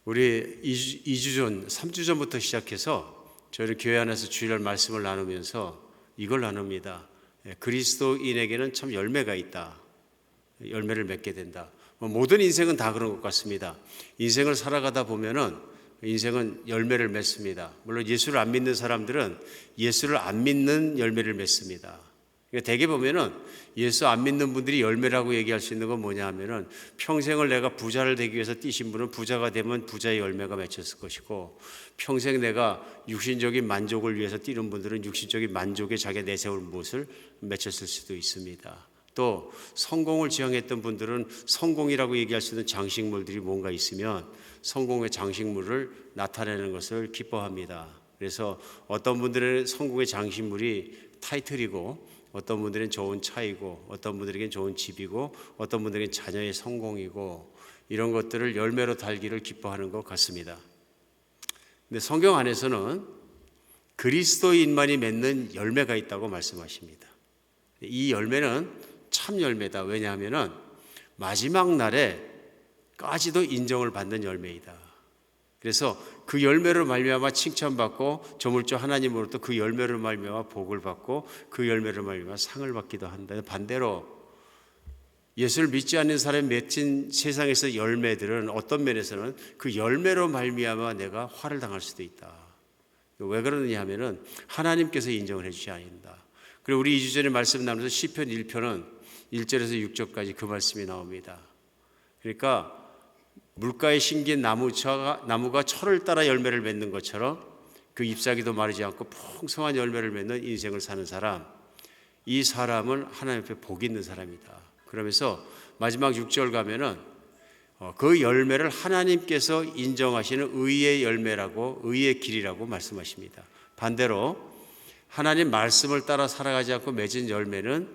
우리 2주 전, 3주 전부터 시작해서 저희는 교회 안에서 주일날 말씀을 나누면서 이걸 나눕니다. 그리스도인에게는 참 열매가 있다. 열매를 맺게 된다. 모든 인생은 다 그런 것 같습니다. 인생을 살아가다 보면은 인생은 열매를 맺습니다. 물론 예수를 안 믿는 사람들은 예수를 안 믿는 열매를 맺습니다. 그러니까 대개 보면은 예수 안 믿는 분들이 열매라고 얘기할 수 있는 건 뭐냐 하면은 평생을 내가 부자를 되기 위해서 뛰신 분은 부자가 되면 부자의 열매가 맺혔을 것이고, 평생 내가 육신적인 만족을 위해서 뛰는 분들은 육신적인 만족에 자기가 내세울 무엇을 맺혔을 수도 있습니다. 또 성공을 지향했던 분들은 성공이라고 얘기할 수 있는 장식물들이 뭔가 있으면 성공의 장식물을 나타내는 것을 기뻐합니다. 그래서 어떤 분들은 성공의 장식물이 타이틀이고, 어떤 분들은 좋은 차이고, 어떤 분들에겐 좋은 집이고, 어떤 분들에겐 자녀의 성공이고, 이런 것들을 열매로 달기를 기뻐하는 것 같습니다. 근데 성경 안에서는 그리스도인만이 맺는 열매가 있다고 말씀하십니다. 이 열매는 참 열매다. 왜냐하면 마지막 날에까지도 인정을 받는 열매이다. 그래서 그 열매로 말미암아 칭찬받고 저물주 하나님으로부터 그 열매로 말미암아 복을 받고 그 열매로 말미암아 상을 받기도 한다. 반대로 예수를 믿지 않는 사람이 맺힌 세상에서 열매들은 어떤 면에서는 그 열매로 말미암아 내가 화를 당할 수도 있다. 왜 그러느냐 하면은 하나님께서 인정을 해주지 않는다. 그리고 우리 2주 전에 말씀 나누면서 시편 1편은 1절에서 6절까지 그 말씀이 나옵니다. 그러니까 물가에 심긴 나무가 철을 따라 열매를 맺는 것처럼 그 잎사귀도 마르지 않고 풍성한 열매를 맺는 인생을 사는 사람, 이 사람은 하나님 앞에 복이 있는 사람이다. 그러면서 마지막 6절 가면은 그 열매를 하나님께서 인정하시는 의의 열매라고, 의의 길이라고 말씀하십니다. 반대로 하나님 말씀을 따라 살아가지 않고 맺은 열매는,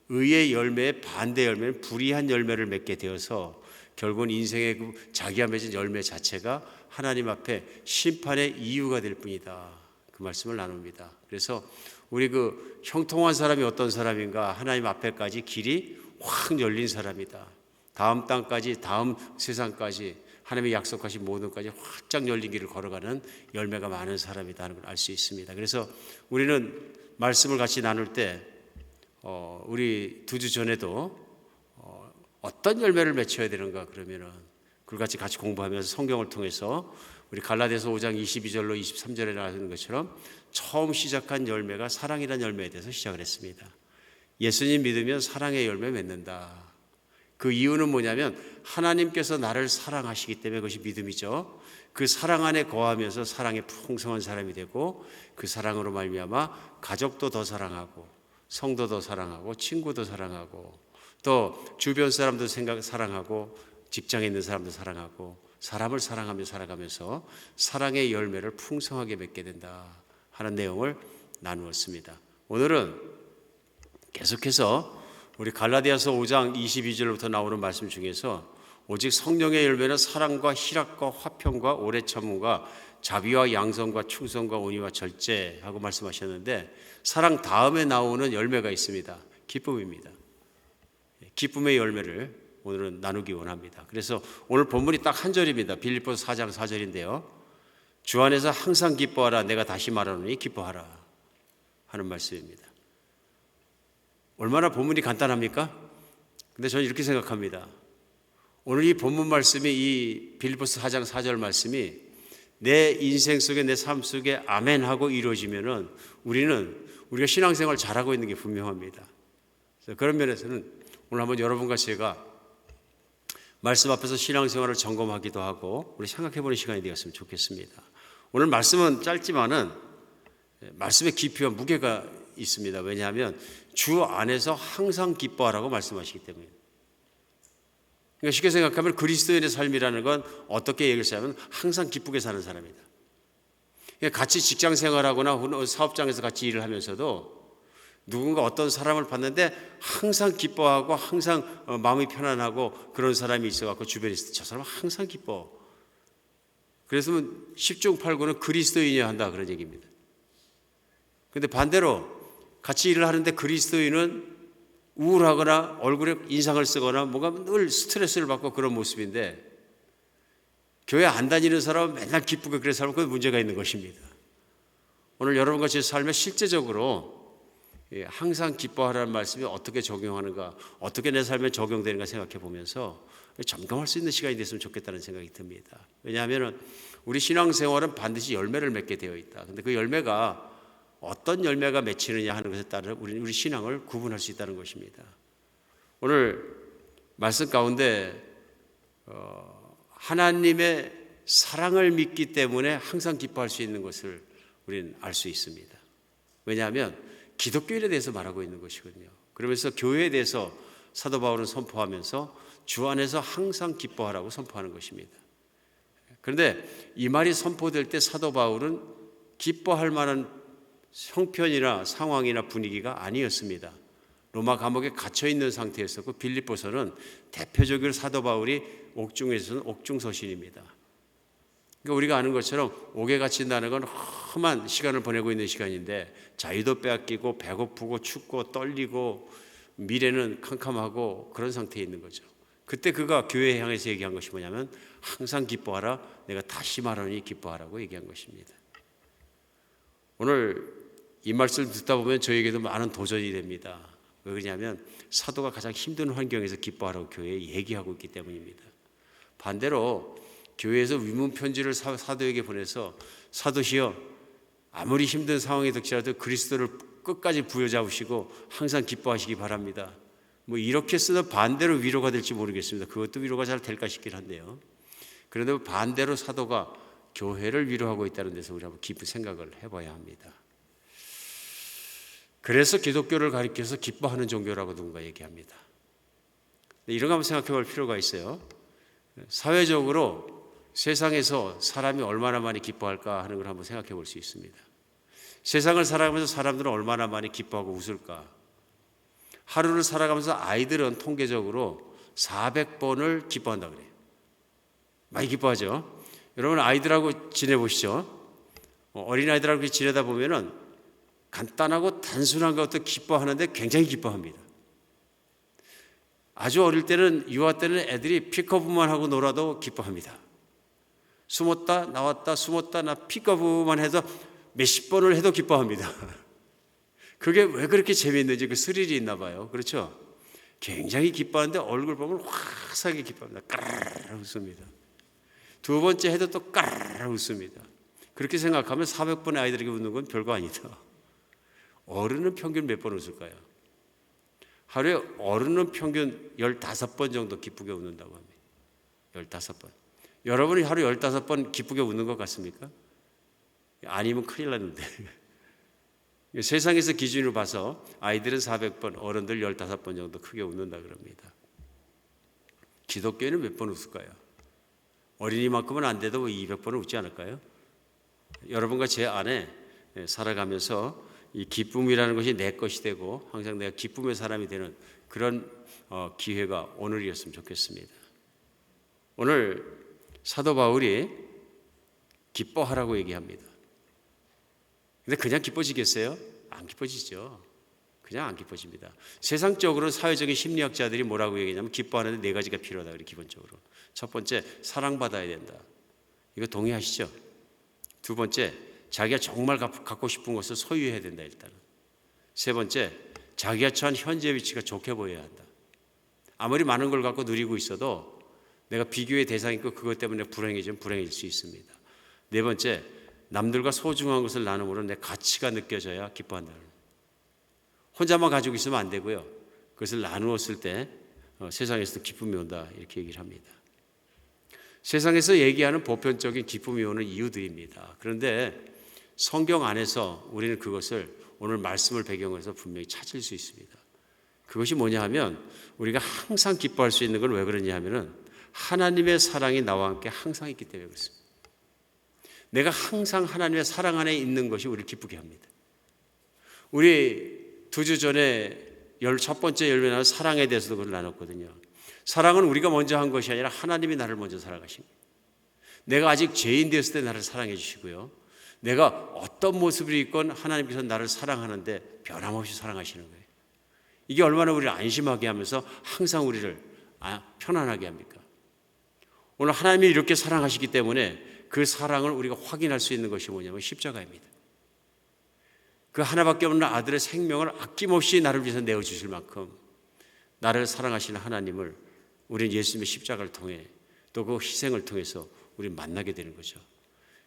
의의 열매의 반대 열매는 불의한 열매를 맺게 되어서 결국은 인생의 자기가 맺은 열매 자체가 하나님 앞에 심판의 이유가 될 뿐이다. 그 말씀을 나눕니다. 그래서 우리 그 형통한 사람이 어떤 사람인가? 하나님 앞에까지 길이 확 열린 사람이다. 다음 땅까지, 다음 세상까지 하나님의 약속하신 모든 것까지 확장 열린 길을 걸어가는 열매가 많은 사람이라는 걸 알 수 있습니다. 그래서 우리는 말씀을 같이 나눌 때 우리 2주 전에도 어떤 열매를 맺혀야 되는가 그러면은 그걸 같이 공부하면서 성경을 통해서 우리 갈라디아서 5장 22절로 23절에 나오는 것처럼 처음 시작한 열매가 사랑이라는 열매에 대해서 시작을 했습니다. 예수님 믿으면 사랑의 열매 맺는다. 그 이유는 뭐냐면 하나님께서 나를 사랑하시기 때문에 그것이 믿음이죠. 그 사랑 안에 거하면서 사랑에 풍성한 사람이 되고, 그 사랑으로 말미암아 가족도 더 사랑하고, 성도도 사랑하고, 친구도 사랑하고, 또 주변 사람도 사랑하고, 직장에 있는 사람도 사랑하고, 사람을 사랑하며 살아가면서 사랑의 열매를 풍성하게 맺게 된다 하는 내용을 나누었습니다. 오늘은 계속해서 우리 갈라디아서 5장 22절부터 나오는 말씀 중에서 오직 성령의 열매는 사랑과 희락과 화평과 오래 참음과 자비와 양성과 충성과 온유와 절제하고 말씀하셨는데, 사랑 다음에 나오는 열매가 있습니다. 기쁨입니다. 기쁨의 열매를 오늘은 나누기 원합니다. 그래서 오늘 본문이 딱 한 절입니다. 빌립보서 4장 4절인데요. 주 안에서 항상 기뻐하라. 내가 다시 말하노니 기뻐하라 하는 말씀입니다. 얼마나 본문이 간단합니까? 근데 저는 이렇게 생각합니다. 오늘 이 본문 말씀이, 이 빌립보서 4장 4절 말씀이 내 인생 속에, 내 삶 속에 아멘 하고 이루어지면은 우리가 신앙생활 잘하고 있는 게 분명합니다. 그래서 그런 면에서는 오늘 한번 여러분과 제가 말씀 앞에서 신앙생활을 점검하기도 하고 우리 생각해보는 시간이 되었으면 좋겠습니다. 오늘 말씀은 짧지만은 말씀의 깊이와 무게가 있습니다. 왜냐하면 주 안에서 항상 기뻐하라고 말씀하시기 때문에. 그러니까 쉽게 생각하면 그리스도인의 삶이라는 건 어떻게 얘기하면 항상 기쁘게 사는 사람이다. 그러니까 같이 직장 생활하거나 사업장에서 같이 일을 하면서도 누군가 어떤 사람을 봤는데 항상 기뻐하고 항상 마음이 편안하고 그런 사람이 있어갖고 주변에 있을 때 저 사람은 항상 기뻐. 그래서 10중 8구는 그리스도인이어야 한다 그런 얘기입니다. 그런데 반대로 같이 일을 하는데 그리스도인은 우울하거나 얼굴에 인상을 쓰거나 뭔가 늘 스트레스를 받고 그런 모습인데, 교회 안 다니는 사람은 맨날 기쁘게 그래 살면 그건 문제가 있는 것입니다. 오늘 여러분과 제 삶에 실제적으로 항상 기뻐하라는 말씀이 어떻게 적용하는가, 어떻게 내 삶에 적용되는가 생각해 보면서 점검할 수 있는 시간이 됐으면 좋겠다는 생각이 듭니다. 왜냐하면 우리 신앙생활은 반드시 열매를 맺게 되어 있다. 그런데 그 열매가 어떤 열매가 맺히느냐 하는 것에 따라 우리 신앙을 구분할 수 있다는 것입니다. 오늘 말씀 가운데 하나님의 사랑을 믿기 때문에 항상 기뻐할 수 있는 것을 우리는 알 수 있습니다. 왜냐하면 기독교인에 대해서 말하고 있는 것이거든요. 그러면서 교회에 대해서 사도 바울은 선포하면서 주 안에서 항상 기뻐하라고 선포하는 것입니다. 그런데 이 말이 선포될 때 사도 바울은 기뻐할 만한 형편이나 상황이나 분위기가 아니었습니다. 로마 감옥에 갇혀 있는 상태였었고, 빌립보서는 대표적으로 사도 바울이 옥중에서는 옥중서신입니다. 그러니까 우리가 아는 것처럼 옥에 갇힌다는 건 험한 시간을 보내고 있는 시간인데, 자유도 빼앗기고 배고프고 춥고 떨리고 미래는 캄캄하고 그런 상태에 있는 거죠. 그때 그가 교회에 향해서 얘기한 것이 뭐냐면 항상 기뻐하라, 내가 다시 말하니 기뻐하라고 얘기한 것입니다. 오늘 이 말씀을 듣다 보면 저에게도 많은 도전이 됩니다. 왜 그러냐면 사도가 가장 힘든 환경에서 기뻐하라고 교회에 얘기하고 있기 때문입니다. 반대로 교회에서 위문 편지를 사도에게 보내서 사도시여, 아무리 힘든 상황이 닥치더라도 그리스도를 끝까지 부여잡으시고 항상 기뻐하시기 바랍니다, 뭐 이렇게 쓰는 반대로 위로가 될지 모르겠습니다. 그것도 위로가 잘 될까 싶긴 한데요. 그런데 반대로 사도가 교회를 위로하고 있다는 데서 우리 한번 깊은 생각을 해봐야 합니다. 그래서 기독교를 가리켜서 기뻐하는 종교라고 누군가 얘기합니다. 이런 거 한번 생각해 볼 필요가 있어요. 사회적으로 세상에서 사람이 얼마나 많이 기뻐할까 하는 걸 한번 생각해 볼 수 있습니다. 세상을 살아가면서 사람들은 얼마나 많이 기뻐하고 웃을까? 하루를 살아가면서 아이들은 통계적으로 400번을 기뻐한다 그래요. 많이 기뻐하죠. 여러분 아이들하고 지내보시죠. 어린아이들하고 지내다 보면은 간단하고 단순한 것도 기뻐하는데 굉장히 기뻐합니다. 아주 어릴 때는, 유아 때는 애들이 피커브만 하고 놀아도 기뻐합니다. 숨었다 나왔다 숨었다 나 피커브만 해서 몇십 번을 해도 기뻐합니다. 그게 왜 그렇게 재미있는지 그 스릴이 있나 봐요. 그렇죠? 굉장히 기뻐하는데 얼굴 보면 화사하게 기뻐합니다. 까르르 웃습니다. 두 번째 해도 또 까르르 웃습니다. 그렇게 생각하면 400번의 아이들에게 웃는 건 별거 아니다. 어른은 평균 몇 번 웃을까요? 하루에 어른은 평균 15번 정도 기쁘게 웃는다고 합니다. 15번. 여러분이 하루 15번 기쁘게 웃는 것 같습니까? 아니면 큰일 났는데. 세상에서 기준으로 봐서 아이들은 400번, 어른들 15번 정도 크게 웃는다 그럽니다. 기독교인은 몇 번 웃을까요? 어린이만큼은 안 돼도 200번은 웃지 않을까요? 여러분과 제 안에 살아가면서 이 기쁨이라는 것이 내 것이 되고 항상 내가 기쁨의 사람이 되는 그런 기회가 오늘이었으면 좋겠습니다. 오늘 사도 바울이 기뻐하라고 얘기합니다. 근데 그냥 기뻐지겠어요? 안 기뻐지죠. 그냥 안 기뻐집니다. 세상적으로 사회적인 심리학자들이 뭐라고 얘기하냐면 기뻐하는데 4가지가 필요하다 그래요. 기본적으로. 첫 번째, 사랑받아야 된다. 이거 동의하시죠? 두 번째, 자기가 정말 갖고 싶은 것을 소유해야 된다. 일단은. 세 번째, 자기가 처한 현재 위치가 좋게 보여야 한다. 아무리 많은 걸 갖고 누리고 있어도 내가 비교의 대상이 있고 그것 때문에 불행해지면 불행해질 수 있습니다. 네 번째, 남들과 소중한 것을 나눔으로 내 가치가 느껴져야 기뻐한다. 혼자만 가지고 있으면 안 되고요. 그것을 나누었을 때 세상에서도 기쁨이 온다. 이렇게 얘기를 합니다. 세상에서 얘기하는 보편적인 기쁨이 오는 이유들입니다. 그런데 성경 안에서 우리는 그것을 오늘 말씀을 배경으로 해서 분명히 찾을 수 있습니다. 그것이 뭐냐 하면 우리가 항상 기뻐할 수 있는 건 왜 그러냐 하면은 하나님의 사랑이 나와 함께 항상 있기 때문에 그렇습니다. 내가 항상 하나님의 사랑 안에 있는 것이 우리를 기쁘게 합니다. 우리 2주 전에 첫 번째 열매 나온 사랑에 대해서도 그걸 나눴거든요. 사랑은 우리가 먼저 한 것이 아니라 하나님이 나를 먼저 사랑하십니다. 내가 아직 죄인 되었을 때 나를 사랑해 주시고요. 내가 어떤 모습을 입건 하나님께서 나를 사랑하는데 변함없이 사랑하시는 거예요. 이게 얼마나 우리를 안심하게 하면서 항상 우리를 편안하게 합니까? 오늘 하나님이 이렇게 사랑하시기 때문에 그 사랑을 우리가 확인할 수 있는 것이 뭐냐면 십자가입니다. 그 하나밖에 없는 아들의 생명을 아낌없이 나를 위해서 내어주실 만큼 나를 사랑하시는 하나님을 우리는 예수님의 십자가를 통해 또 그 희생을 통해서 우리는 만나게 되는 거죠.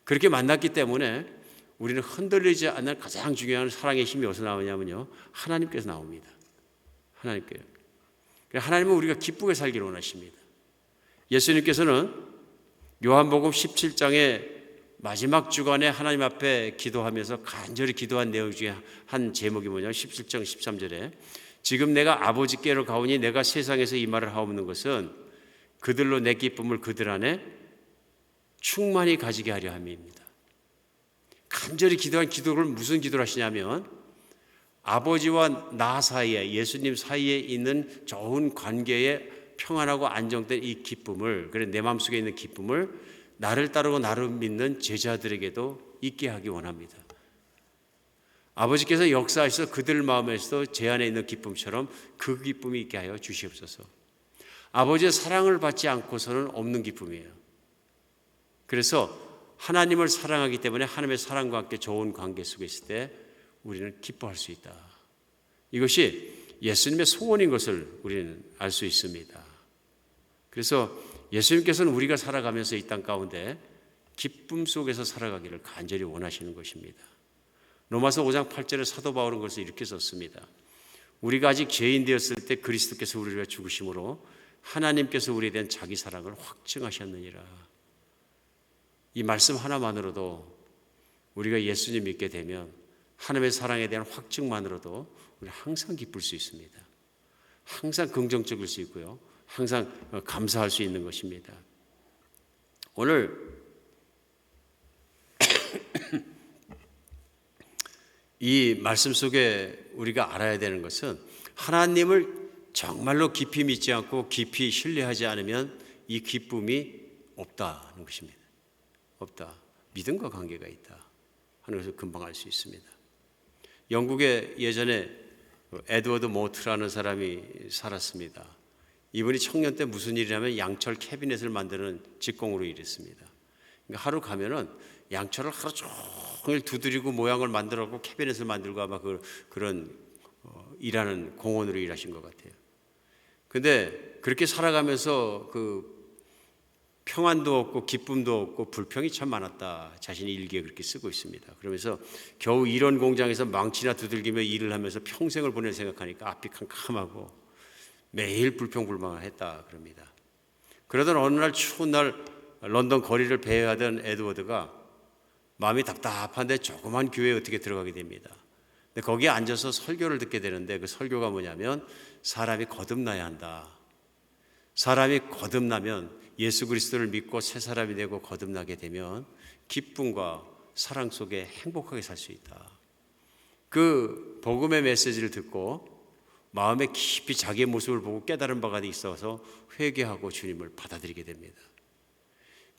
그렇게 만났기 때문에 우리는 흔들리지 않는 가장 중요한 사랑의 힘이 어디서 나오냐면요, 하나님께서 나옵니다. 하나님께요. 하나님은 우리가 기쁘게 살기를 원하십니다. 예수님께서는 요한복음 17장의 마지막 주간에 하나님 앞에 기도하면서 간절히 기도한 내용 중에 한 제목이 뭐냐면 17장 13절에 지금 내가 아버지께로 가오니 내가 세상에서 이 말을 하옵는 것은 그들로 내 기쁨을 그들 안에 충만히 가지게 하려 함입니다. 간절히 기도한 기도를 무슨 기도를 하시냐면 아버지와 나 사이에, 예수님 사이에 있는 좋은 관계에 평안하고 안정된 이 기쁨을, 그래 내 마음속에 있는 기쁨을 나를 따르고 나를 믿는 제자들에게도 있게 하기 원합니다. 아버지께서 역사하셔서 그들 마음에서도 제 안에 있는 기쁨처럼 그 기쁨이 있게 하여 주시옵소서. 아버지의 사랑을 받지 않고서는 없는 기쁨이에요. 그래서 하나님을 사랑하기 때문에 하나님의 사랑과 함께 좋은 관계 속에 있을 때 우리는 기뻐할 수 있다. 이것이 예수님의 소원인 것을 우리는 알 수 있습니다. 그래서 예수님께서는 우리가 살아가면서 이 땅 가운데 기쁨 속에서 살아가기를 간절히 원하시는 것입니다. 로마서 5장 8절에 사도 바울은 것을 이렇게 썼습니다. 우리가 아직 죄인 되었을 때 그리스도께서 우리를 위해 죽으심으로 하나님께서 우리에 대한 자기 사랑을 확증하셨느니라. 이 말씀 하나만으로도 우리가 예수님 믿게 되면 하나님의 사랑에 대한 확증만으로도 우리 항상 기쁠 수 있습니다. 항상 긍정적일 수 있고요. 항상 감사할 수 있는 것입니다. 오늘 이 말씀 속에 우리가 알아야 되는 것은 하나님을 정말로 깊이 믿지 않고 깊이 신뢰하지 않으면 이 기쁨이 없다는 것입니다. 없다. 믿음과 관계가 있다 하는 것을 금방 알 수 있습니다. 영국에 예전에 에드워드 모트라는 사람이 살았습니다. 이분이 청년 때 무슨 일이냐면 양철 캐비넷을 만드는 직공으로 일했습니다. 그러니까 하루 가면은 양철을 하루 종일 두드리고 모양을 만들고 캐비넷을 만들고 아마 그런 일하는 공원으로 일하신 것 같아요. 근데 그렇게 살아가면서 그 평안도 없고 기쁨도 없고 불평이 참 많았다. 자신이 일기에 그렇게 쓰고 있습니다. 그러면서 겨우 이런 공장에서 망치나 두들기며 일을 하면서 평생을 보낼 생각하니까 앞이 캄캄하고 매일 불평불만을 했다 그럽니다. 그러던 어느 날 추운 날 런던 거리를 배회하던 에드워드가 마음이 답답한데 조그만 교회에 어떻게 들어가게 됩니다. 근데 거기에 앉아서 설교를 듣게 되는데 그 설교가 뭐냐면 사람이 거듭나야 한다. 사람이 거듭나면 예수 그리스도를 믿고 새 사람이 되고 거듭나게 되면 기쁨과 사랑 속에 행복하게 살 수 있다. 그 복음의 메시지를 듣고 마음에 깊이 자기의 모습을 보고 깨달은 바가 있어서 회개하고 주님을 받아들이게 됩니다.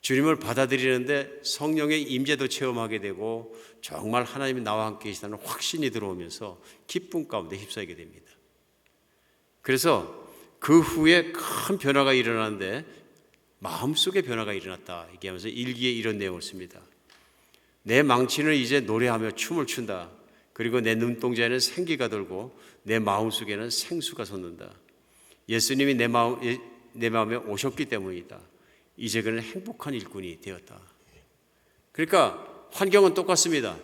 주님을 받아들이는데 성령의 임재도 체험하게 되고 정말 하나님이 나와 함께 계시다는 확신이 들어오면서 기쁨 가운데 휩싸이게 됩니다. 그래서 그 후에 큰 변화가 일어나는데 마음속에 변화가 일어났다 얘기하면서 일기에 이런 내용을 씁니다. 내 망치는 이제 노래하며 춤을 춘다. 그리고 내 눈동자에는 생기가 돌고 내 마음속에는 생수가 솟는다. 예수님이 내 마음에 오셨기 때문이다. 이제 그는 행복한 일꾼이 되었다. 그러니까 환경은 똑같습니다.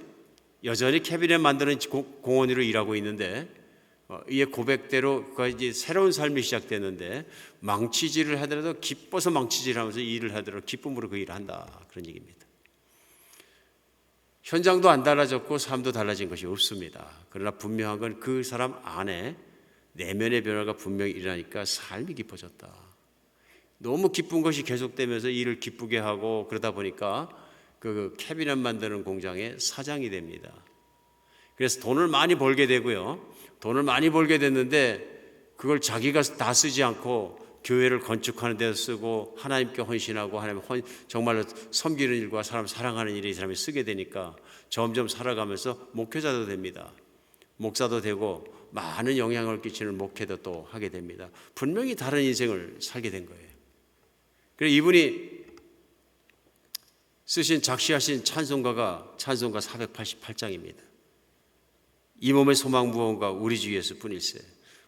여전히 캐비넷 만드는 공원으로 일하고 있는데 이의 고백대로 이제 새로운 삶이 시작되는데 망치질을 하더라도 기뻐서 망치질하면서 일을 하더라도 기쁨으로 그 일을 한다. 그런 얘기입니다. 현장도 안 달라졌고 삶도 달라진 것이 없습니다. 그러나 분명한 건 그 사람 안에 내면의 변화가 분명히 일어나니까 삶이 깊어졌다. 너무 기쁜 것이 계속되면서 일을 기쁘게 하고 그러다 보니까 그 캐비넷 만드는 공장의 사장이 됩니다. 그래서 돈을 많이 벌게 되고요. 돈을 많이 벌게 됐는데 그걸 자기가 다 쓰지 않고 교회를 건축하는 데 쓰고 하나님께 헌신하고 하나님 정말로 섬기는 일과 사람 사랑하는 일에 이 사람이 쓰게 되니까 점점 살아가면서 목회자도 됩니다. 목사도 되고 많은 영향을 끼치는 목회도 또 하게 됩니다. 분명히 다른 인생을 살게 된 거예요. 그래서 이분이 쓰신 작시하신 찬송가 488장입니다. 이 몸의 소망 무언가 우리 주 예수뿐일세.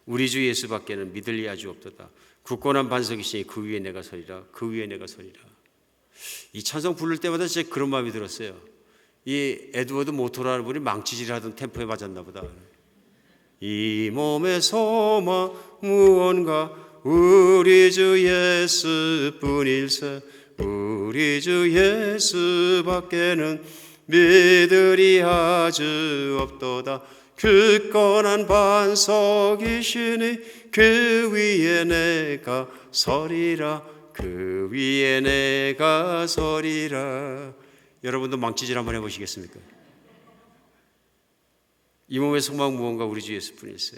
우리 주 예수밖에는 믿을 리 아주 없도다. 굳건한 반석이시니 그 위에 내가 서리라. 그 위에 내가 서리라. 이 찬송 부를 때마다 진짜 그런 마음이 들었어요. 이 에드워드 모토라는 분이 망치질하던 템포에 맞았나 보다. 이 몸의 소망 무언가 우리 주 예수뿐일세. 우리 주 예수밖에는 믿으리 아주 없도다. 굳건한 반석이시니 그 위에 내가 서리라. 그 위에 내가 서리라. 여러분도 망치질 한번 해보시겠습니까? 이 몸의 소망 무언가 우리 주 예수뿐일세.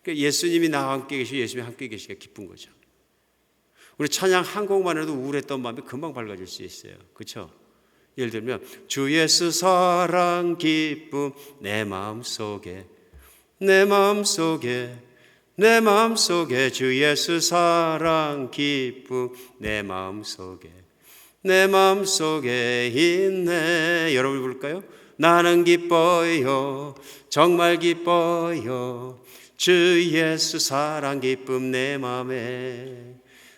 그러니까 예수님이 나와 함께 계시고 예수님이 함께 계시기가 기쁜 거죠. 우리 찬양 한 곡만 해도 우울했던 마음이 금방 밝아질 수 있어요. 그렇죠? 예를 들면 주 예수 사랑 기쁨 내 마음속에 내 마음속에 내 마음속에 주 예수 사랑 기쁨 내 마음속에 내 마음속에 있네. 여러분 부를까요? 나는 기뻐요 정말 기뻐요 주 예수 사랑 기쁨 내 마음에.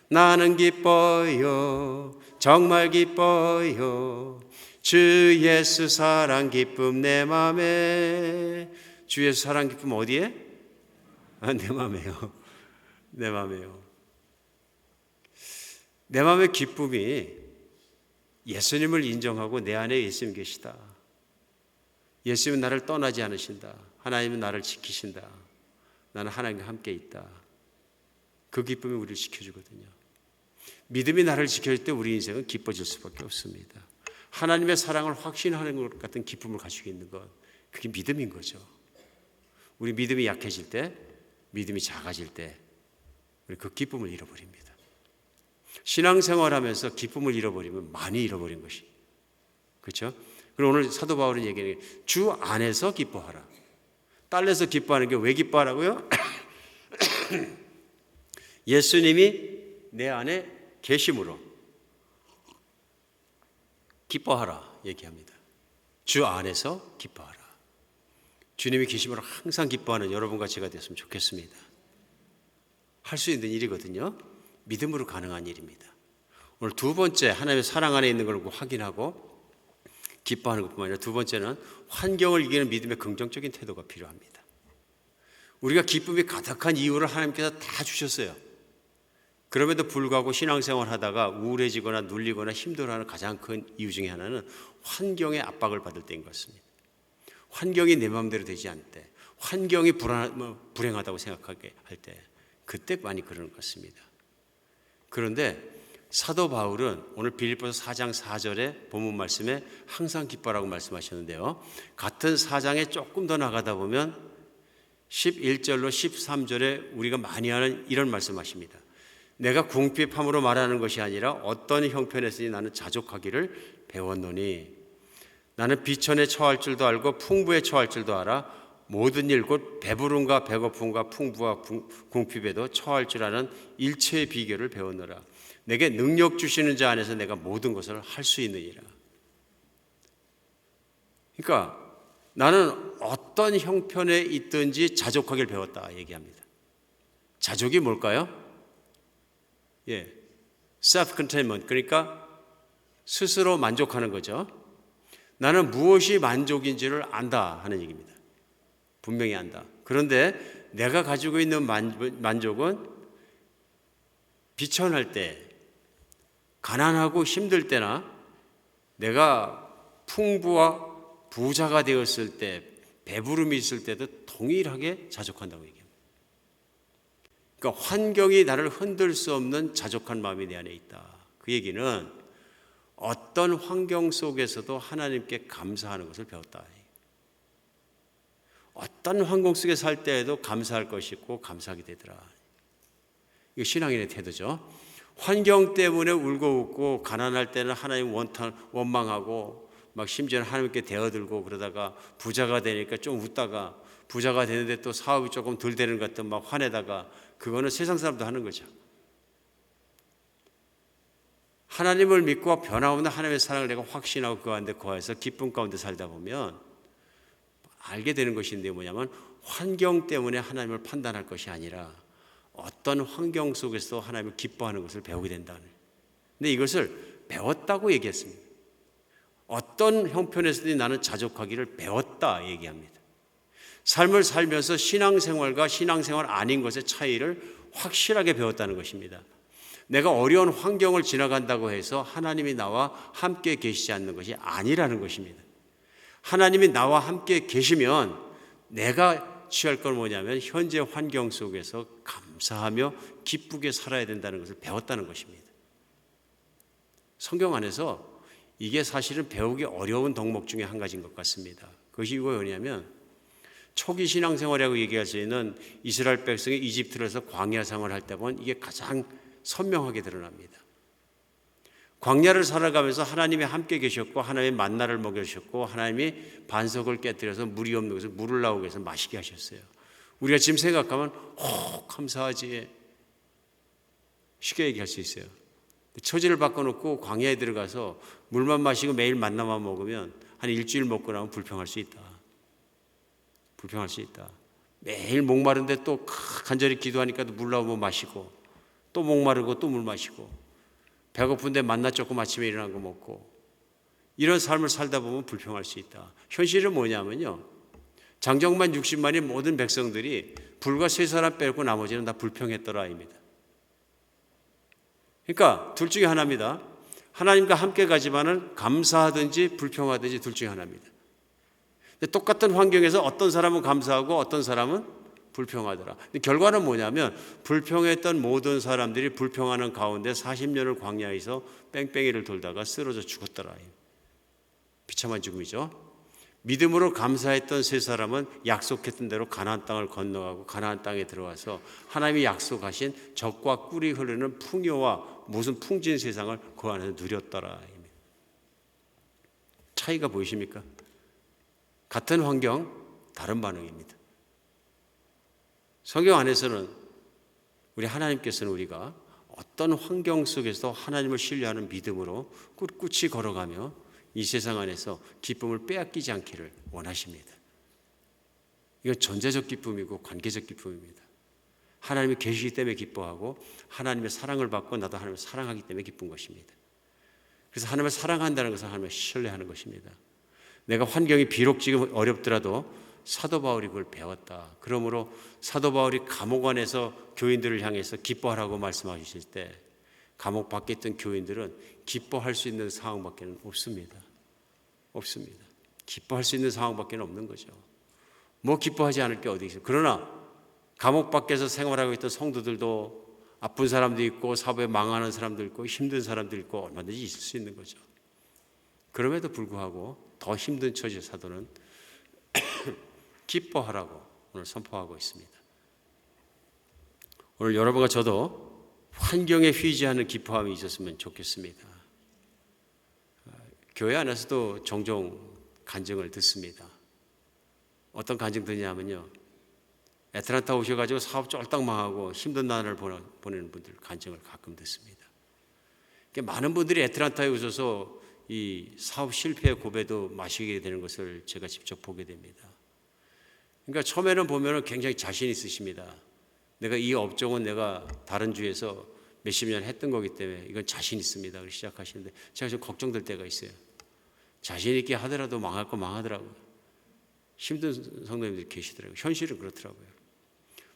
나는 기뻐요 정말 기뻐요 주 예수 사랑 기쁨 내 맘에. 주 예수 사랑 기쁨 어디에? 내 맘에요. 내 맘에요. 내 맘의 기쁨이 예수님을 인정하고 내 안에 예수님 계시다. 예수님은 나를 떠나지 않으신다. 하나님은 나를 지키신다. 나는 하나님과 함께 있다. 그 기쁨이 우리를 지켜주거든요. 믿음이 나를 지켜줄 때 우리 인생은 기뻐질 수밖에 없습니다. 하나님의 사랑을 확신하는 것 같은 기쁨을 가지고 있는 것, 그게 믿음인 거죠. 우리 믿음이 약해질 때, 믿음이 작아질 때 우리 그 기쁨을 잃어버립니다. 신앙생활하면서 기쁨을 잃어버리면 많이 잃어버린 것이, 그렇죠? 그리고 오늘 사도 바울은 얘기하는 게 주 안에서 기뻐하라. 딸려서 기뻐하는 게 왜 기뻐하라고요? 예수님이 내 안에 계심으로 기뻐하라 얘기합니다. 주 안에서 기뻐하라. 주님이 계심으로 항상 기뻐하는 여러분과 제가 됐으면 좋겠습니다. 할 수 있는 일이거든요. 믿음으로 가능한 일입니다. 오늘 두 번째, 하나님의 사랑 안에 있는 걸 확인하고 기뻐하는 것뿐만 아니라 두 번째는 환경을 이기는 믿음의 긍정적인 태도가 필요합니다. 우리가 기쁨이 가득한 이유를 하나님께서 다 주셨어요. 그럼에도 불구하고 신앙생활 하다가 우울해지거나 눌리거나 힘들어하는 가장 큰 이유 중에 하나는 환경의 압박을 받을 때인 것 같습니다. 환경이 내 마음대로 되지 않을 때, 환경이 불행하다고 생각하게 할 때, 그때 많이 그러는 것 같습니다. 그런데 사도 바울은 오늘 빌립보서 4장 4절에 본문 말씀에 항상 기뻐라고 말씀하셨는데요. 같은 4장에 조금 더 나가다 보면 11절로 13절에 우리가 많이 하는 이런 말씀하십니다. 내가 궁핍함으로 말하는 것이 아니라 어떤 형편에서니 나는 자족하기를 배웠노니 나는 비천에 처할 줄도 알고 풍부에 처할 줄도 알아 모든 일 곧 배부름과 배고픔과 풍부와 궁핍에도 처할 줄 아는 일체의 비결을 배웠노라. 내게 능력 주시는 자 안에서 내가 모든 것을 할 수 있느니라. 그러니까 나는 어떤 형편에 있든지 자족하기를 배웠다 얘기합니다. 자족이 뭘까요? self-containment, 그러니까 스스로 만족하는 거죠. 나는 무엇이 만족인지를 안다 하는 얘기입니다. 분명히 안다. 그런데 내가 가지고 있는 만족은 비천할 때, 가난하고 힘들 때나 내가 풍부와 부자가 되었을 때, 배부름이 있을 때도 동일하게 자족한다고 얘기합니다. 그러니까 환경이 나를 흔들 수 없는 자족한 마음이 내 안에 있다. 그 얘기는 어떤 환경 속에서도 하나님께 감사하는 것을 배웠다. 어떤 환경 속에 살 때에도 감사할 것이 있고 감사하게 되더라. 이거 신앙인의 태도죠. 환경 때문에 울고 웃고 가난할 때는 하나님 원망하고 막 심지어는 하나님께 대어들고 그러다가 부자가 되니까 좀 웃다가 부자가 되는데 또 사업이 조금 덜 되는 것 같으면 막 화내다가, 그거는 세상 사람도 하는 거죠. 하나님을 믿고 변함없는 하나님의 사랑을 내가 확신하고 그 가운데 거해서 기쁨 가운데 살다 보면 알게 되는 것인데, 뭐냐면 환경 때문에 하나님을 판단할 것이 아니라 어떤 환경 속에서 하나님을 기뻐하는 것을 배우게 된다는. 근데 이것을 배웠다고 얘기했습니다. 어떤 형편에서든지 나는 자족하기를 배웠다 얘기합니다. 삶을 살면서 신앙생활과 신앙생활 아닌 것의 차이를 확실하게 배웠다는 것입니다. 내가 어려운 환경을 지나간다고 해서 하나님이 나와 함께 계시지 않는 것이 아니라는 것입니다. 하나님이 나와 함께 계시면 내가 취할 건 뭐냐면 현재 환경 속에서 감사하며 기쁘게 살아야 된다는 것을 배웠다는 것입니다. 성경 안에서 이게 사실은 배우기 어려운 덕목 중에 한 가지인 것 같습니다. 그것이 뭐냐면 초기 신앙생활이라고 얘기할 수 있는 이스라엘 백성이 이집트에서 광야 생활을 할 때 보면 이게 가장 선명하게 드러납니다. 광야를 살아가면서 하나님이 함께 계셨고 하나님의 만나를 먹여주셨고 하나님이 반석을 깨뜨려서 물이 없는 곳에 물을 나오게 해서 마시게 하셨어요. 우리가 지금 생각하면 감사하지 쉽게 얘기할 수 있어요. 처지를 바꿔놓고 광야에 들어가서 물만 마시고 매일 만나만 먹으면 한 일주일 먹고 나면 불평할 수 있다. 불평할 수 있다. 매일 목마른데 또 간절히 기도하니까 물 나오면 마시고 또 목마르고 또 물 마시고 배고픈데 만나 조금 아침에 일어난 거 먹고 이런 삶을 살다 보면 불평할 수 있다. 현실은 뭐냐면요, 장정만 60만의 모든 백성들이 불과 3사람 빼고 나머지는 다 불평했더라 입니다. 그러니까 둘 중에 하나입니다. 하나님과 함께 가지만은 감사하든지 불평하든지 둘 중에 하나입니다. 근데 똑같은 환경에서 어떤 사람은 감사하고 어떤 사람은 불평하더라. 근데 결과는 뭐냐면 불평했던 모든 사람들이 불평하는 가운데 40년을 광야에서 뺑뺑이를 돌다가 쓰러져 죽었더라. 비참한 죽음이죠. 믿음으로 감사했던 3사람은 약속했던 대로 가나안 땅을 건너가고 가나안 땅에 들어와서 하나님이 약속하신 젖과 꿀이 흐르는 풍요와 무슨 풍진 세상을 그 안에서 누렸더라. 차이가 보이십니까? 같은 환경, 다른 반응입니다. 성경 안에서는 우리 하나님께서는 우리가 어떤 환경 속에서 하나님을 신뢰하는 믿음으로 꿋꿋이 걸어가며 이 세상 안에서 기쁨을 빼앗기지 않기를 원하십니다. 이건 전제적 기쁨이고 관계적 기쁨입니다. 하나님이 계시기 때문에 기뻐하고 하나님의 사랑을 받고 나도 하나님을 사랑하기 때문에 기쁜 것입니다. 그래서 하나님을 사랑한다는 것은 하나님을 신뢰하는 것입니다. 내가 환경이 비록 지금 어렵더라도 사도 바울이 그걸 배웠다. 그러므로 사도 바울이 감옥 안에서 교인들을 향해서 기뻐하라고 말씀하실 때 감옥 밖에 있던 교인들은 기뻐할 수 있는 상황밖에 없습니다. 없습니다. 기뻐할 수 있는 상황밖에 없는 거죠. 뭐 기뻐하지 않을 게 어디 있어요. 그러나 감옥 밖에서 생활하고 있던 성도들도 아픈 사람도 있고 사업에 망하는 사람도 있고 힘든 사람도 있고 얼마든지 있을 수 있는 거죠. 그럼에도 불구하고 더 힘든 처지의 사도는 기뻐하라고 오늘 선포하고 있습니다. 오늘 여러분과 저도 환경에 휘지하는 기뻐함이 있었으면 좋겠습니다. 교회 안에서도 종종 간증을 듣습니다. 어떤 간증 듣냐면요, 애틀란타 오셔가지고 사업 쫄딱 망하고 힘든 나날을 보내는 분들 간증을 가끔 듣습니다. 많은 분들이 애틀란타에 오셔서 이 사업 실패의 고배도 마시게 되는 것을 제가 직접 보게 됩니다. 그러니까 처음에는 보면 굉장히 자신 있으십니다. 내가 이 업종은 내가 다른 주에서 몇십 년 했던 거기 때문에 이건 자신 있습니다. 그렇게 시작하시는데 제가 좀 걱정될 때가 있어요. 자신 있게 하더라도 망할 거 망하더라고요. 힘든 성도님들이 계시더라고요. 현실은 그렇더라고요.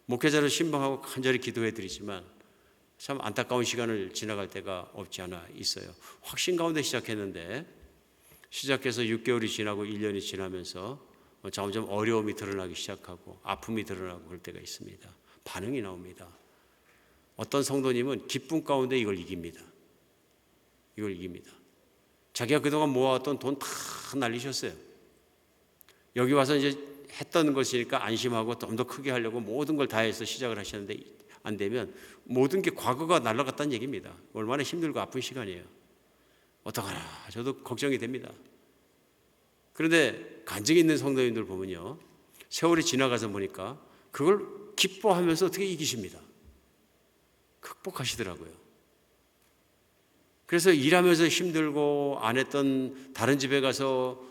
목회자를 신방하고 간절히 기도해 드리지만 참 안타까운 시간을 지나갈 때가 없지 않아 있어요. 확신 가운데 시작했는데 시작해서 6개월이 지나고 1년이 지나면서 점점 어려움이 드러나기 시작하고 아픔이 드러나고 그럴 때가 있습니다. 반응이 나옵니다. 어떤 성도님은 기쁨 가운데 이걸 이깁니다. 이걸 이깁니다. 자기가 그동안 모아왔던 돈 다 날리셨어요. 여기 와서 이제 했던 것이니까 안심하고 좀 더 크게 하려고 모든 걸 다해서 시작을 하셨는데 안 되면 모든 게 과거가 날아갔다는 얘기입니다. 얼마나 힘들고 아픈 시간이에요. 어떡하나 저도 걱정이 됩니다. 그런데 간증이 있는 성도님들 보면요, 세월이 지나가서 보니까 그걸 기뻐하면서 어떻게 이기십니다. 극복하시더라고요. 그래서 일하면서 힘들고 안 했던 다른 집에 가서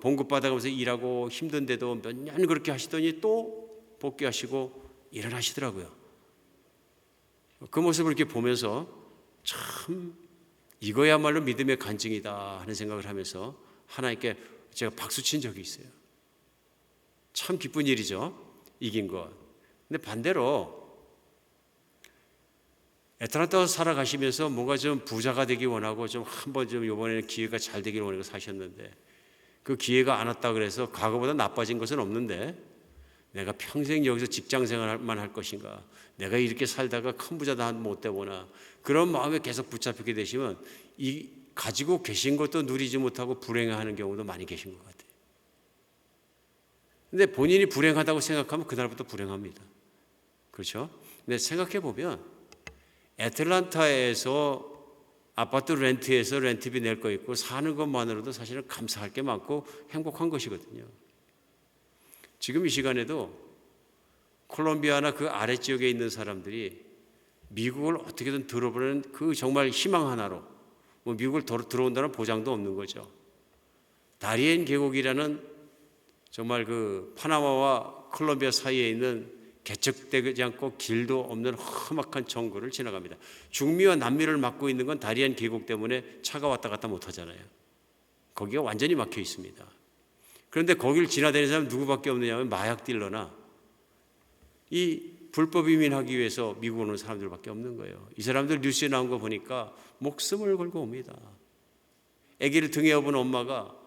봉급 받아가면서 일하고 힘든데도 몇 년 그렇게 하시더니 또 복귀하시고 일어나시더라고요. 그 모습을 이렇게 보면서 참 이거야말로 믿음의 간증이다 하는 생각을 하면서 하나님께 제가 박수 친 적이 있어요. 참 기쁜 일이죠. 이긴 것. 근데 반대로 애틀랜타 살아가시면서 뭔가 좀 부자가 되기 원하고 좀 한번 좀 이번에는 기회가 잘 되기를 원하고 사셨는데 그 기회가 안 왔다 그래서 과거보다 나빠진 것은 없는데 내가 평생 여기서 직장 생활만 할 것인가, 내가 이렇게 살다가 큰 부자도 못 되거나 그런 마음에 계속 붙잡히게 되시면 이 가지고 계신 것도 누리지 못하고 불행해하는 경우도 많이 계신 것 같아요. 근데 본인이 불행하다고 생각하면 그날부터 불행합니다. 그렇죠? 근데 생각해 보면 애틀랜타에서 아파트 렌트해서 렌트비 낼 거 있고 사는 것만으로도 사실은 감사할 게 많고 행복한 것이거든요. 지금 이 시간에도 콜롬비아나 그 아래 지역에 있는 사람들이 미국을 어떻게든 들어보는 그 정말 희망 하나로 뭐 미국을 들어온다는 보장도 없는 거죠. 다리엔 계곡이라는 정말 그 파나마와 콜롬비아 사이에 있는 개척되지 않고 길도 없는 험악한 정글을 지나갑니다. 중미와 남미를 막고 있는 건 다리안 계곡 때문에 차가 왔다 갔다 못 하잖아요. 거기가 완전히 막혀 있습니다. 그런데 거기를 지나다니는 사람 누구밖에 없느냐면 마약 딜러나 이 불법 이민하기 위해서 미국 오는 사람들밖에 없는 거예요. 이 사람들 뉴스에 나온 거 보니까 목숨을 걸고 옵니다. 아기를 등에 업은 엄마가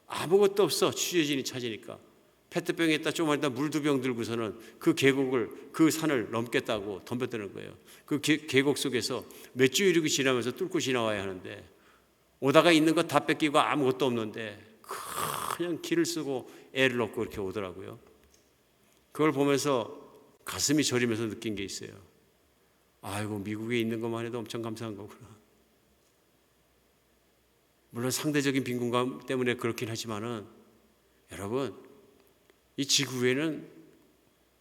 아무것도 없어 취재진이 찾으니까 페트병에다 조금만 있다 물 2병 들고서는 그 계곡을 그 산을 넘겠다고 덤벼드는 거예요. 그 계곡 속에서 몇 주 이르고 지나면서 뚫고 지나와야 하는데 오다가 있는 거 다 뺏기고 아무것도 없는데 그냥 길을 쓰고 애를 넣고 그렇게 오더라고요. 그걸 보면서 가슴이 저리면서 느낀 게 있어요. 아이고 미국에 있는 것만 해도 엄청 감사한 거구나. 물론 상대적인 빈곤감 때문에 그렇긴 하지만은 여러분 이 지구에는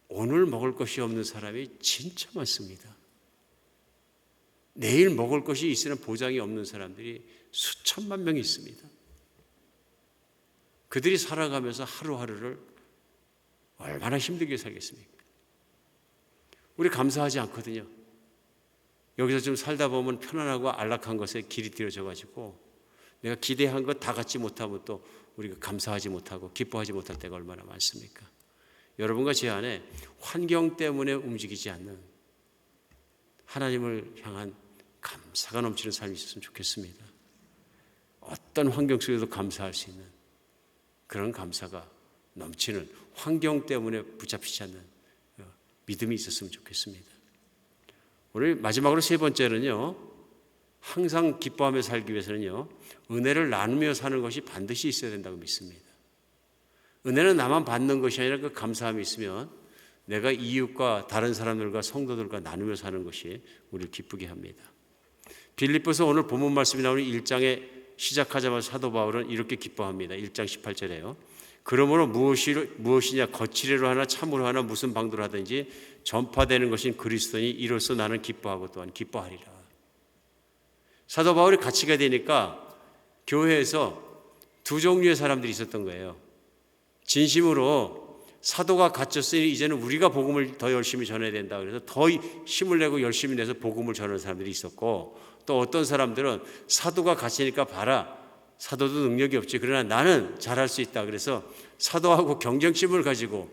오늘 먹을 것이 없는 사람이 진짜 많습니다. 내일 먹을 것이 있으나 보장이 없는 사람들이 수천만 명이 있습니다. 그들이 살아가면서 하루하루를 얼마나 힘들게 살겠습니까? 우리 감사하지 않거든요. 여기서 좀 살다 보면 편안하고 안락한 것에 길이 들여져 가지고 내가 기대한 것 다 갖지 못하면 또 우리가 감사하지 못하고 기뻐하지 못할 때가 얼마나 많습니까? 여러분과 제 안에 환경 때문에 움직이지 않는 하나님을 향한 감사가 넘치는 삶이 있었으면 좋겠습니다. 어떤 환경 속에도 감사할 수 있는 그런 감사가 넘치는 환경 때문에 붙잡히지 않는 믿음이 있었으면 좋겠습니다. 오늘 마지막으로 세 번째는요. 항상 기뻐하며 살기 위해서는요. 은혜를 나누며 사는 것이 반드시 있어야 된다고 믿습니다. 은혜는 나만 받는 것이 아니라 그 감사함이 있으면 내가 이웃과 다른 사람들과 성도들과 나누며 사는 것이 우리를 기쁘게 합니다. 빌립보서 오늘 본문 말씀이 나오는 1장에 시작하자마자 사도 바울은 이렇게 기뻐합니다. 1장 18절에요. 그러므로 무엇이냐 거칠애로 하나 참으로 하나 무슨 방도로 하든지 전파되는 것인 그리스도니 이로써 나는 기뻐하고 또한 기뻐하리라. 사도 바울이 같이 가야 되니까 교회에서 두 종류의 사람들이 있었던 거예요. 진심으로 사도가 갇혔으니 이제는 우리가 복음을 더 열심히 전해야 된다. 그래서 더 힘을 내고 열심히 내서 복음을 전하는 사람들이 있었고 또 어떤 사람들은 사도가 갇히니까 봐라. 사도도 능력이 없지. 그러나 나는 잘할 수 있다. 그래서 사도하고 경쟁심을 가지고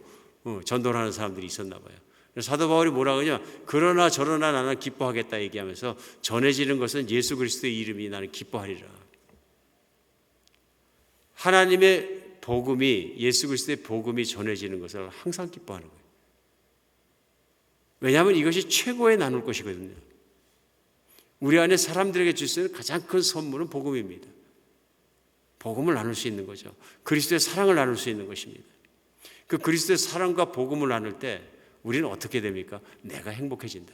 전도를 하는 사람들이 있었나 봐요. 사도 바울이 뭐라고 하냐. 그러나 저러나 나는 기뻐하겠다 얘기하면서 전해지는 것은 예수 그리스도의 이름이 나는 기뻐하리라. 하나님의 복음이 예수 그리스도의 복음이 전해지는 것을 항상 기뻐하는 거예요. 왜냐하면 이것이 최고의 나눌 것이거든요. 우리 안에 사람들에게 줄 수 있는 가장 큰 선물은 복음입니다. 복음을 나눌 수 있는 거죠. 그리스도의 사랑을 나눌 수 있는 것입니다. 그 그리스도의 사랑과 복음을 나눌 때 우리는 어떻게 됩니까? 내가 행복해진다.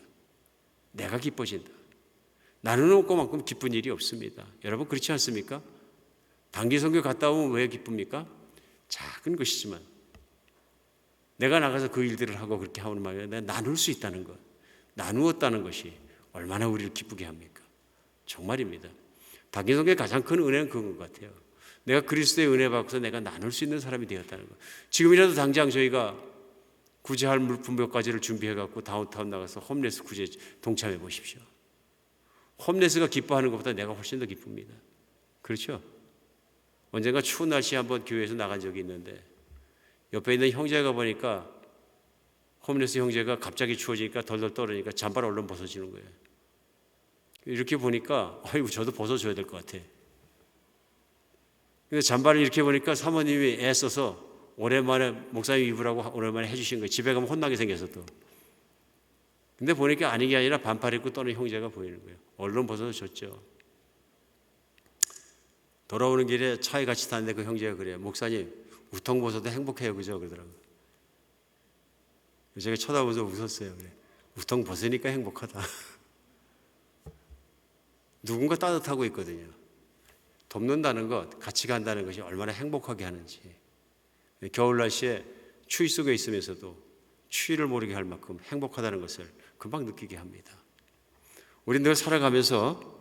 내가 기뻐진다. 나누는 것만큼 기쁜 일이 없습니다. 여러분 그렇지 않습니까? 단기 선교 갔다 오면 왜 기쁩니까? 작은 것이지만 내가 나가서 그 일들을 하고 그렇게 하는 말이야. 내가 나눌 수 있다는 것, 나누었다는 것이 얼마나 우리를 기쁘게 합니까? 정말입니다. 단기성교의 가장 큰 은혜는 그건 것 같아요. 내가 그리스도의 은혜 받고서 내가 나눌 수 있는 사람이 되었다는 것. 지금이라도 당장 저희가 구제할 물품 몇 가지를 준비해 갖고 다운타운 나가서 홈레스 구제 동참해 보십시오. 홈레스가 기뻐하는 것보다 내가 훨씬 더 기쁩니다. 그렇죠? 언젠가 추운 날씨에 한번 교회에서 나간 적이 있는데 옆에 있는 형제가 보니까 홈레스 형제가 갑자기 추워지니까 덜덜 떨으니까 잠바를 얼른 벗어주는 거예요. 이렇게 보니까 아이고 저도 벗어줘야 될 것 같아. 근데 잠바를 이렇게 보니까 사모님이 애써서 오랜만에 목사님 입으라고 오랜만에 해주신 거예요. 집에 가면 혼나게 생겨서 또. 근데 보니까 아닌 게 아니라 반팔 입고 떠는 형제가 보이는 거예요. 얼른 벗어서 줬죠. 돌아오는 길에 차에 같이 타는데 그 형제가 그래요. 목사님 우통 벗어도 행복해요, 그죠? 그러더라고요. 제가 쳐다보면서 웃었어요. 그래. 우통 벗으니까 행복하다. 누군가 따뜻하고 있거든요. 돕는다는 것, 같이 간다는 것이 얼마나 행복하게 하는지. 겨울 날씨에 추위 속에 있으면서도 추위를 모르게 할 만큼 행복하다는 것을 금방 느끼게 합니다. 우리 늘 살아가면서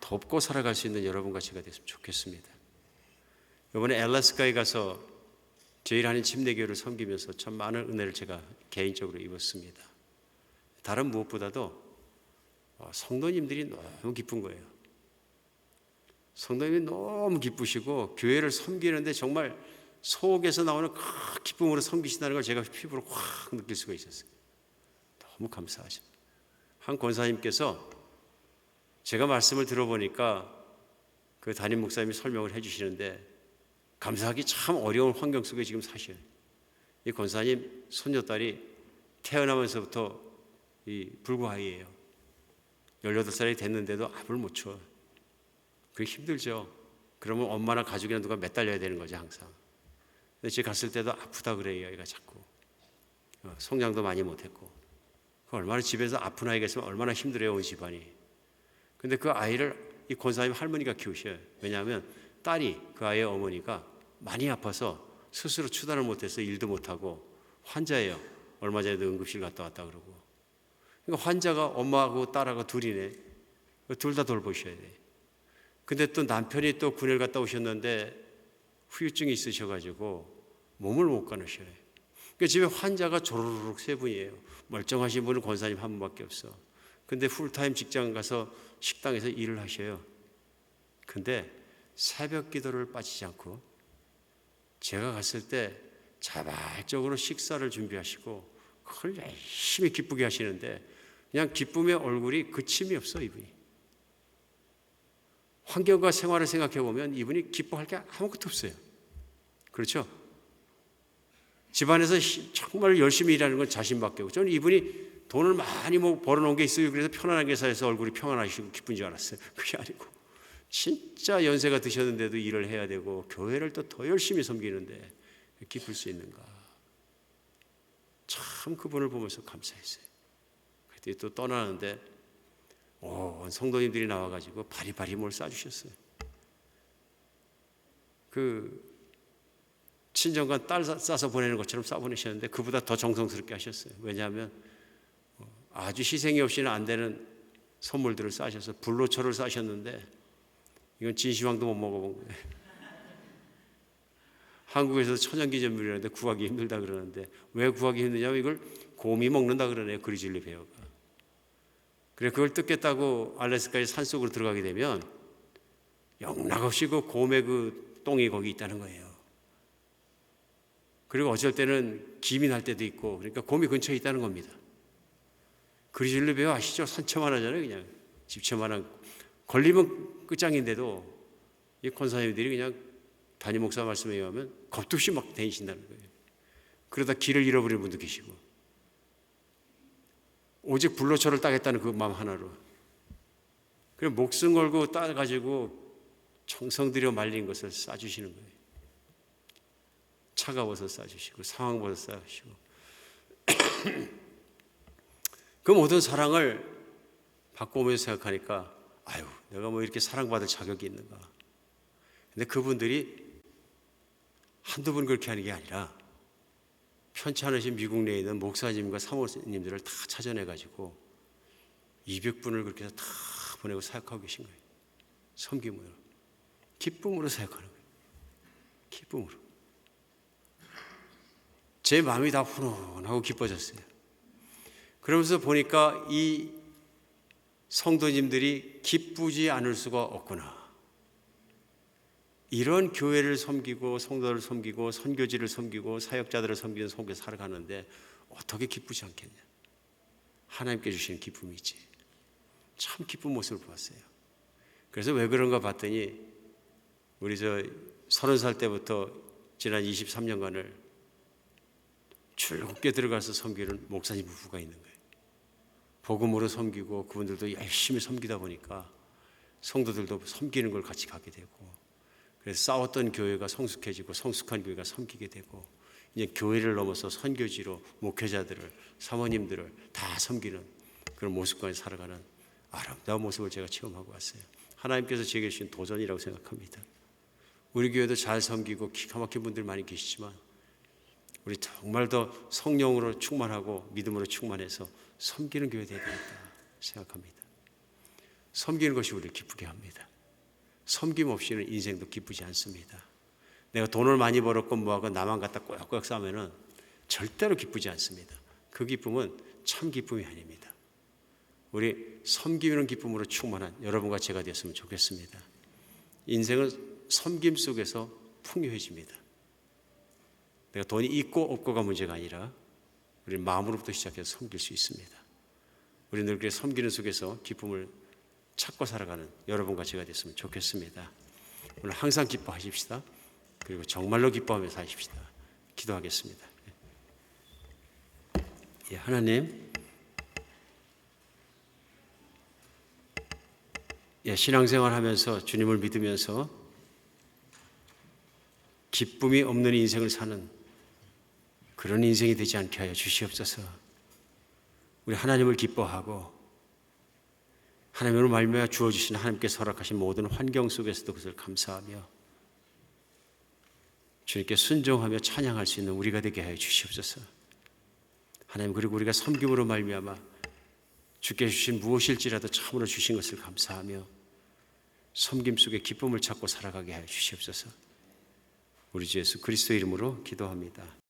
덥고 살아갈 수 있는 여러분과 제가 됐으면 좋겠습니다. 이번에 알래스카에 가서 제일 한인 침례교회를 섬기면서 참 많은 은혜를 제가 개인적으로 입었습니다. 다른 무엇보다도 성도님들이 너무 기쁜 거예요. 성도님이 너무 기쁘시고 교회를 섬기는데 정말 속에서 나오는 큰 기쁨으로 섬기신다는 걸 제가 피부로 확 느낄 수가 있었어요. 너무 감사하십니다. 한 권사님께서 제가 말씀을 들어보니까 그 담임 목사님이 설명을 해주시는데 감사하기 참 어려운 환경 속에 지금 사셔요. 이 권사님 손녀딸이 태어나면서부터 이 불구아이예요. 18살이 됐는데도 압을 못 쳐. 그게 힘들죠. 그러면 엄마나 가족이나 누가 매달려야 되는 거죠, 항상. 근데 집에 갔을 때도 아프다 그래요, 얘가 자꾸. 성장도 많이 못했고. 얼마나 집에서 아픈 아이가 있으면 얼마나 힘들어요, 온 집안이. 근데 그 아이를 이 권사님 할머니가 키우셔요. 왜냐하면 딸이 그 아이의 어머니가 많이 아파서 스스로 추단을 못해서 일도 못하고 환자예요. 얼마 전에도 응급실 갔다 왔다 그러고. 그러니까 환자가 엄마하고 딸하고 둘이네. 둘 다 돌보셔야 돼. 근데 또 남편이 또 군을 갔다 오셨는데 후유증이 있으셔가지고 몸을 못 가누셔요. 그러니까 집에 환자가 조르륵 세 분이에요. 멀쩡하신 분은 권사님 한 분밖에 없어. 근데 풀타임 직장 가서 식당에서 일을 하셔요. 근데 새벽 기도를 빠지지 않고 제가 갔을 때 자발적으로 식사를 준비하시고 그걸 열심히 기쁘게 하시는데 그냥 기쁨의 얼굴이 그침이 없어, 이분이. 환경과 생활을 생각해 보면 이분이 기뻐할 게 아무것도 없어요. 그렇죠? 집안에서 정말 열심히 일하는 건 자신밖에 없고 저는 이분이 돈을 많이 벌어놓은 게 있어요. 그래서 편안하게 살아서 얼굴이 평안하시고 기쁜 줄 알았어요. 그게 아니고 진짜 연세가 드셨는데도 일을 해야 되고 교회를 또 더 열심히 섬기는데 기쁠 수 있는가. 참 그분을 보면서 감사했어요. 그때 또 떠나는데 성도님들이 나와가지고 바리바리 뭘 싸주셨어요. 그 친정간 딸 싸서 보내는 것처럼 싸보내셨는데 그보다 더 정성스럽게 하셨어요. 왜냐하면 아주 희생이 없이는 안 되는 선물들을 싸셔서 불로초를 싸셨는데 이건 진시황도 못 먹어본 거예요. 한국에서 천연기념물이라는데 구하기 힘들다 그러는데 왜 구하기 힘드냐면 이걸 곰이 먹는다 그러네요. 그리즐리 베어가. 그래 그걸 뜯겠다고 알래스카의 산속으로 들어가게 되면 영락없이 그 곰의 그 똥이 거기 있다는 거예요. 그리고 어쩔 때는 김이 날 때도 있고 그러니까 곰이 근처에 있다는 겁니다. 그리즐리 베어 아시죠? 산처만하잖아요. 그냥 집처만한 걸리면 끝장인데도 이 권사님들이 그냥 담임 목사 말씀에 의하면 겁도 없이 막 다니신다는 거예요. 그러다 길을 잃어버린 분도 계시고 오직 불로초를 따겠다는 그 마음 하나로 그래 목숨 걸고 따가지고 정성 들여 말린 것을 싸주시는 거예요. 차가워서 싸주시고 상황 보서 싸주시고 그 모든 사랑을 받고 오면서 생각하니까 아유 내가 뭐 이렇게 사랑받을 자격이 있는가. 근데 그분들이 한두 분 그렇게 하는 게 아니라 편치 않으신 미국 내에 있는 목사님과 사모님들을 다 찾아내가지고 200분을 그렇게 해서 다 보내고 사역하고 계신 거예요. 섬김으로, 기쁨으로 사역하는 거예요. 기쁨으로. 제 마음이 다 훈훈하고 기뻐졌어요. 그러면서 보니까 이 성도님들이 기쁘지 않을 수가 없구나. 이런 교회를 섬기고 성도를 섬기고 선교지를 섬기고 사역자들을 섬기는 속에 살아가는데 어떻게 기쁘지 않겠냐. 하나님께 주시는 기쁨이 있지. 참 기쁜 모습을 보았어요. 그래서 왜 그런가 봤더니 우리 30살 때부터 지난 23년간을 출국게 들어가서 섬기는 목사님 부부가 있는 거예요. 복음으로 섬기고 그분들도 열심히 섬기다 보니까 성도들도 섬기는 걸 같이 가게 되고, 그래서 싸웠던 교회가 성숙해지고 성숙한 교회가 섬기게 되고, 이제 교회를 넘어서 선교지로 목회자들을, 사모님들을 다 섬기는 그런 모습까지 살아가는 아름다운 모습을 제가 체험하고 왔어요. 하나님께서 제게 주신 도전이라고 생각합니다. 우리 교회도 잘 섬기고 기가 막힌 분들 많이 계시지만 우리 정말 더 성령으로 충만하고 믿음으로 충만해서 섬기는 교회 되어야 되겠다 생각합니다. 섬기는 것이 우리를 기쁘게 합니다. 섬김 없이는 인생도 기쁘지 않습니다. 내가 돈을 많이 벌었고 뭐하고 나만 갖다 꼬역꼬역 싸우면 절대로 기쁘지 않습니다. 그 기쁨은 참 기쁨이 아닙니다. 우리 섬기는 기쁨으로 충만한 여러분과 제가 되었으면 좋겠습니다. 인생은 섬김 속에서 풍요해집니다. 내가 돈이 있고 없고가 문제가 아니라 우리 마음으로부터 시작해서 섬길 수 있습니다. 우리 늘 그렇게 섬기는 속에서 기쁨을 찾고 살아가는 여러분과 제가 됐으면 좋겠습니다. 오늘 항상 기뻐하십시다. 그리고 정말로 기뻐하며 사십시다. 기도하겠습니다. 예, 하나님, 신앙생활하면서 주님을 믿으면서 기쁨이 없는 인생을 사는 그런 인생이 되지 않게 하여 주시옵소서. 우리 하나님을 기뻐하고 하나님으로 말미암아 주어주신 하나님께서 허락하신 모든 환경 속에서도 그것을 감사하며 주님께 순종하며 찬양할 수 있는 우리가 되게 하여 주시옵소서. 하나님, 그리고 우리가 섬김으로 말미암아 주께 주신 무엇일지라도 참으로 주신 것을 감사하며 섬김 속에 기쁨을 찾고 살아가게 하여 주시옵소서. 우리 주 예수 그리스도 이름으로 기도합니다.